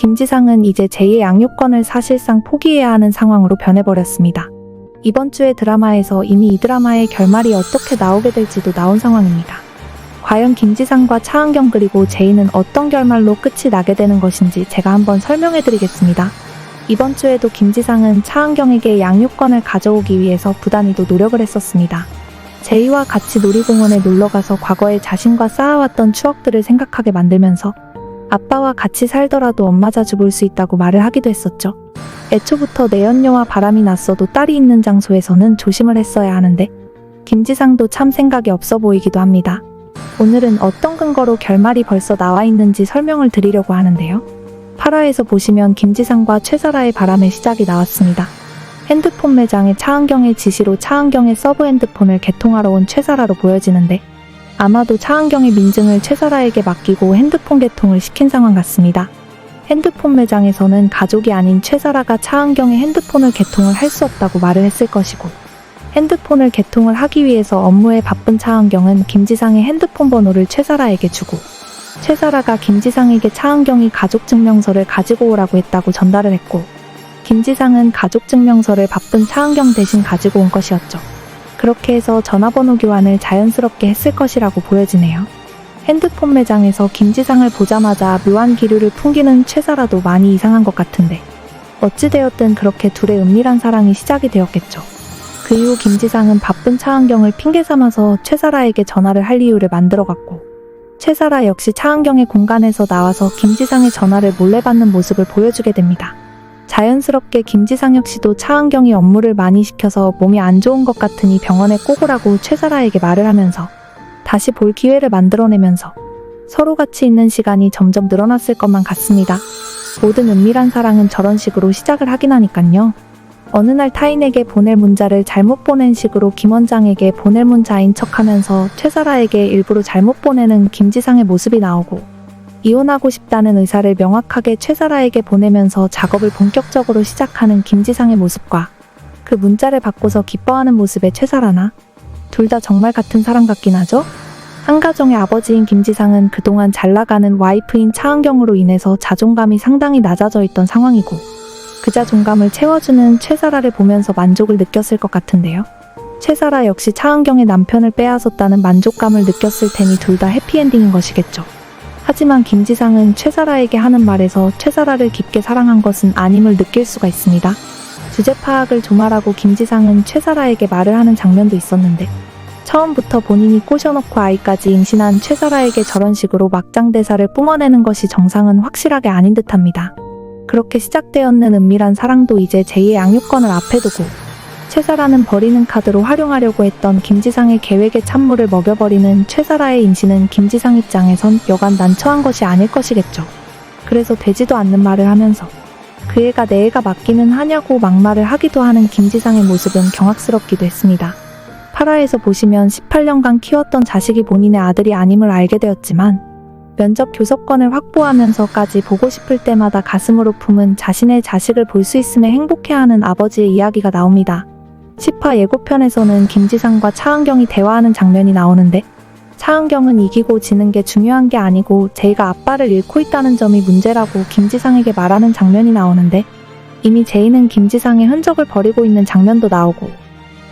김지상은 이제 제이의 양육권을 사실상 포기해야 하는 상황으로 변해버렸습니다. 이번 주의 드라마에서 이미 이 드라마의 결말이 어떻게 나오게 될지도 나온 상황입니다. 과연 김지상과 차은경 그리고 제이는 어떤 결말로 끝이 나게 되는 것인지 제가 한번 설명해드리겠습니다. 이번 주에도 김지상은 차은경에게 양육권을 가져오기 위해서 부단히도 노력을 했었습니다. 제이와 같이 놀이공원에 놀러가서 과거에 자신과 쌓아왔던 추억들을 생각하게 만들면서 아빠와 같이 살더라도 엄마 자주 볼 수 있다고 말을 하기도 했었죠. 애초부터 내연녀와 바람이 났어도 딸이 있는 장소에서는 조심을 했어야 하는데 김지상도 참 생각이 없어 보이기도 합니다. 오늘은 어떤 근거로 결말이 벌써 나와 있는지 설명을 드리려고 하는데요. 8화에서 보시면 김지상과 최사라의 바람의 시작이 나왔습니다. 핸드폰 매장에 차은경의 지시로 차은경의 서브 핸드폰을 개통하러 온 최사라로 보여지는데 아마도 차은경의 민증을 최사라에게 맡기고 핸드폰 개통을 시킨 상황 같습니다. 핸드폰 매장에서는 가족이 아닌 최사라가 차은경의 핸드폰을 개통을 할 수 없다고 말을 했을 것이고 핸드폰을 개통을 하기 위해서 업무에 바쁜 차은경은 김지상의 핸드폰 번호를 최사라에게 주고 최사라가 김지상에게 차은경이 가족증명서를 가지고 오라고 했다고 전달을 했고 김지상은 가족증명서를 바쁜 차은경 대신 가지고 온 것이었죠. 그렇게 해서 전화번호 교환을 자연스럽게 했을 것이라고 보여지네요. 핸드폰 매장에서 김지상을 보자마자 묘한 기류를 풍기는 최사라도 많이 이상한 것 같은데 어찌되었든 그렇게 둘의 은밀한 사랑이 시작이 되었겠죠. 그 이후 김지상은 바쁜 차은경을 핑계 삼아서 최사라에게 전화를 할 이유를 만들어갔고 최사라 역시 차은경의 공간에서 나와서 김지상의 전화를 몰래 받는 모습을 보여주게 됩니다. 자연스럽게 김지상 역시도 차은경이 업무를 많이 시켜서 몸이 안 좋은 것 같으니 병원에 꼭 오라고 최사라에게 말을 하면서 다시 볼 기회를 만들어내면서 서로 같이 있는 시간이 점점 늘어났을 것만 같습니다. 모든 은밀한 사랑은 저런 식으로 시작을 하긴 하니깐요. 어느 날 타인에게 보낼 문자를 잘못 보낸 식으로 김 원장에게 보낼 문자인 척하면서 최사라에게 일부러 잘못 보내는 김지상의 모습이 나오고 이혼하고 싶다는 의사를 명확하게 최사라에게 보내면서 작업을 본격적으로 시작하는 김지상의 모습과 그 문자를 받고서 기뻐하는 모습의 최사라나 둘 다 정말 같은 사람 같긴 하죠? 한 가정의 아버지인 김지상은 그동안 잘나가는 와이프인 차은경으로 인해서 자존감이 상당히 낮아져 있던 상황이고 그 자존감을 채워주는 최사라를 보면서 만족을 느꼈을 것 같은데요. 최사라 역시 차은경의 남편을 빼앗았다는 만족감을 느꼈을 테니 둘 다 해피엔딩인 것이겠죠. 하지만 김지상은 최사라에게 하는 말에서 최사라를 깊게 사랑한 것은 아님을 느낄 수가 있습니다. 주제 파악을 좀 하라고 김지상은 최사라에게 말을 하는 장면도 있었는데 처음부터 본인이 꼬셔놓고 아이까지 임신한 최사라에게 저런 식으로 막장 대사를 뿜어내는 것이 정상은 확실하게 아닌 듯합니다. 그렇게 시작되었는 은밀한 사랑도 이제 제이의 양육권을 앞에 두고 최사라는 버리는 카드로 활용하려고 했던 김지상의 계획에 찬물을 먹여버리는 최사라의 임신은 김지상 입장에선 여간 난처한 것이 아닐 것이겠죠. 그래서 되지도 않는 말을 하면서 그 애가 내 애가 맞기는 하냐고 막말을 하기도 하는 김지상의 모습은 경악스럽기도 했습니다. 8화에서 보시면 18년간 키웠던 자식이 본인의 아들이 아님을 알게 되었지만 면접 교섭권을 확보하면서까지 보고 싶을 때마다 가슴으로 품은 자신의 자식을 볼 수 있음에 행복해하는 아버지의 이야기가 나옵니다. 10화 예고편에서는 김지상과 차은경이 대화하는 장면이 나오는데 차은경은 이기고 지는 게 중요한 게 아니고 제이가 아빠를 잃고 있다는 점이 문제라고 김지상에게 말하는 장면이 나오는데 이미 제이는 김지상의 흔적을 버리고 있는 장면도 나오고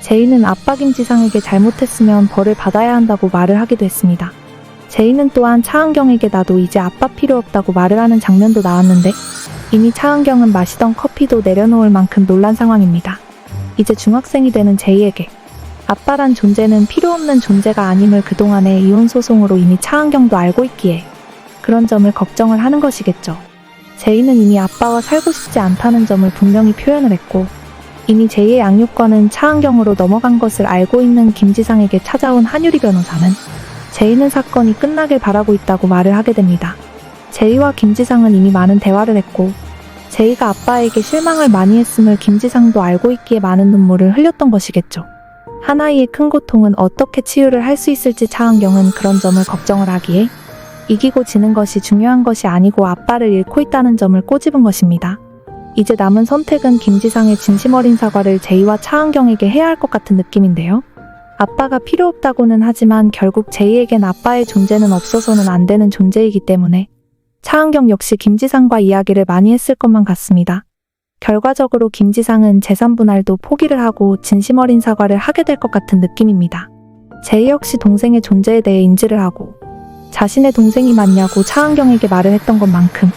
제이는 아빠 김지상에게 잘못했으면 벌을 받아야 한다고 말을 하기도 했습니다. 제이는 또한 차은경에게 나도 이제 아빠 필요 없다고 말을 하는 장면도 나왔는데 이미 차은경은 마시던 커피도 내려놓을 만큼 놀란 상황입니다. 이제 중학생이 되는 제이에게 아빠란 존재는 필요 없는 존재가 아님을 그동안의 이혼 소송으로 이미 차은경도 알고 있기에 그런 점을 걱정을 하는 것이겠죠. 제이는 이미 아빠와 살고 싶지 않다는 점을 분명히 표현을 했고 이미 제이의 양육권은 차은경으로 넘어간 것을 알고 있는 김지상에게 찾아온 한유리 변호사는 제이는 사건이 끝나길 바라고 있다고 말을 하게 됩니다. 제이와 김지상은 이미 많은 대화를 했고 제이가 아빠에게 실망을 많이 했음을 김지상도 알고 있기에 많은 눈물을 흘렸던 것이겠죠. 한 아이의 큰 고통은 어떻게 치유를 할 수 있을지 차은경은 그런 점을 걱정을 하기에 이기고 지는 것이 중요한 것이 아니고 아빠를 잃고 있다는 점을 꼬집은 것입니다. 이제 남은 선택은 김지상의 진심 어린 사과를 제이와 차은경에게 해야 할 것 같은 느낌인데요. 아빠가 필요 없다고는 하지만 결국 제이에겐 아빠의 존재는 없어서는 안 되는 존재이기 때문에 차은경 역시 김지상과 이야기를 많이 했을 것만 같습니다. 결과적으로 김지상은 재산 분할도 포기를 하고 진심 어린 사과를 하게 될 것 같은 느낌입니다. 제이 역시 동생의 존재에 대해 인지를 하고 자신의 동생이 맞냐고 차은경에게 말을 했던 것만큼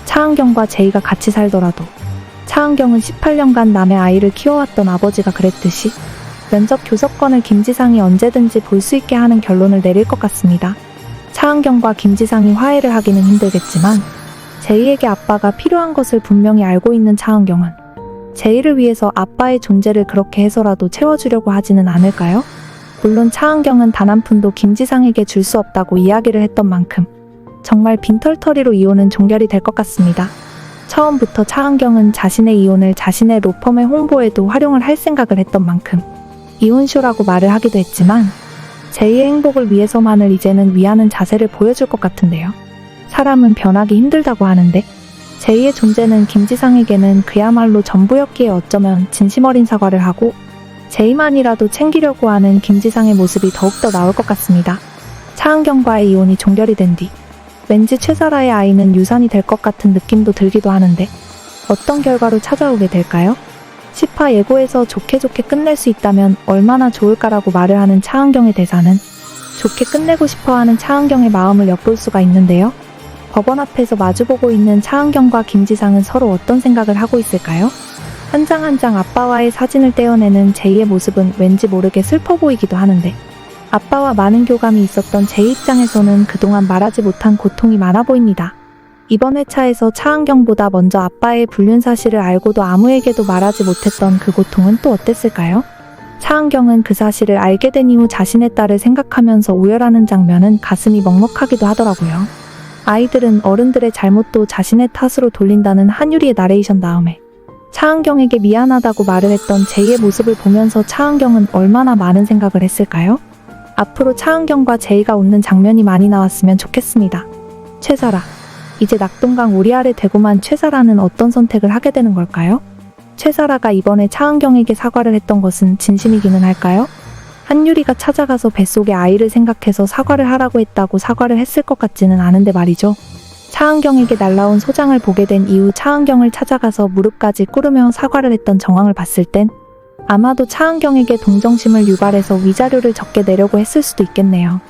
차은경과 제이가 같이 살더라도 차은경은 18년간 남의 아이를 키워왔던 아버지가 그랬듯이 면접 교섭권을 김지상이 언제든지 볼 수 있게 하는 결론을 내릴 것 같습니다. 차은경과 김지상이 화해를 하기는 힘들겠지만 제이에게 아빠가 필요한 것을 분명히 알고 있는 차은경은 제이를 위해서 아빠의 존재를 그렇게 해서라도 채워주려고 하지는 않을까요? 물론 차은경은 단 한 푼도 김지상에게 줄 수 없다고 이야기를 했던 만큼 정말 빈털터리로 이혼은 종결이 될 것 같습니다. 처음부터 차은경은 자신의 이혼을 자신의 로펌의 홍보에도 활용을 할 생각을 했던 만큼 이혼쇼라고 말을 하기도 했지만 제이의 행복을 위해서만을 이제는 위하는 자세를 보여줄 것 같은데요. 사람은 변하기 힘들다고 하는데 제이의 존재는 김지상에게는 그야말로 전부였기에 어쩌면 진심 어린 사과를 하고 제이만이라도 챙기려고 하는 김지상의 모습이 더욱더 나올 것 같습니다. 차은경과의 이혼이 종결이 된 뒤 왠지 최사라의 아이는 유산이 될 것 같은 느낌도 들기도 하는데 어떤 결과로 찾아오게 될까요? 10화 예고에서 좋게 끝낼 수 있다면 얼마나 좋을까라고 말을 하는 차은경의 대사는 좋게 끝내고 싶어하는 차은경의 마음을 엿볼 수가 있는데요. 법원 앞에서 마주보고 있는 차은경과 김지상은 서로 어떤 생각을 하고 있을까요? 한 장 한 장 아빠와의 사진을 떼어내는 제이의 모습은 왠지 모르게 슬퍼 보이기도 하는데 아빠와 많은 교감이 있었던 제이 입장에서는 그동안 말하지 못한 고통이 많아 보입니다. 이번 회차에서 차은경보다 먼저 아빠의 불륜 사실을 알고도 아무에게도 말하지 못했던 그 고통은 또 어땠을까요? 차은경은 그 사실을 알게 된 이후 자신의 딸을 생각하면서 우열하는 장면은 가슴이 먹먹하기도 하더라고요. 아이들은 어른들의 잘못도 자신의 탓으로 돌린다는 한유리의 나레이션 다음에 차은경에게 미안하다고 말을 했던 제이의 모습을 보면서 차은경은 얼마나 많은 생각을 했을까요? 앞으로 차은경과 제이가 웃는 장면이 많이 나왔으면 좋겠습니다. 최사라. 이제 낙동강 우리 아래 되고만 최사라는 어떤 선택을 하게 되는 걸까요? 최사라가 이번에 차은경에게 사과를 했던 것은 진심이기는 할까요? 한유리가 찾아가서 뱃속의 아이를 생각해서 사과를 하라고 했다고 사과를 했을 것 같지는 않은데 말이죠. 차은경에게 날라온 소장을 보게 된 이후 차은경을 찾아가서 무릎까지 꿇으며 사과를 했던 정황을 봤을 땐 아마도 차은경에게 동정심을 유발해서 위자료를 적게 내려고 했을 수도 있겠네요.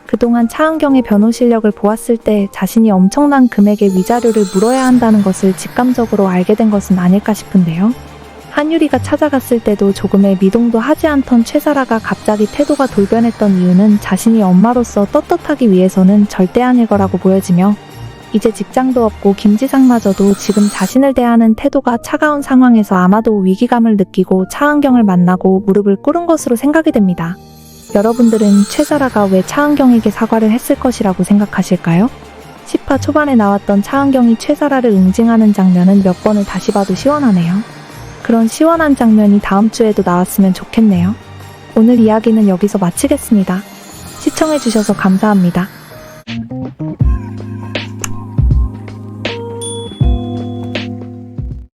그동안 차은경의 변호 실력을 보았을 때 자신이 엄청난 금액의 위자료를 물어야 한다는 것을 직감적으로 알게 된 것은 아닐까 싶은데요. 한유리가 찾아갔을 때도 조금의 미동도 하지 않던 최사라가 갑자기 태도가 돌변했던 이유는 자신이 엄마로서 떳떳하기 위해서는 절대 아닐 거라고 보여지며 이제 직장도 없고 김지상마저도 지금 자신을 대하는 태도가 차가운 상황에서 아마도 위기감을 느끼고 차은경을 만나고 무릎을 꿇은 것으로 생각이 됩니다. 여러분들은 최사라가 왜 차은경에게 사과를 했을 것이라고 생각하실까요? 10화 초반에 나왔던 차은경이 최사라를 응징하는 장면은 몇 번을 다시 봐도 시원하네요. 그런 시원한 장면이 다음 주에도 나왔으면 좋겠네요. 오늘 이야기는 여기서 마치겠습니다. 시청해주셔서 감사합니다.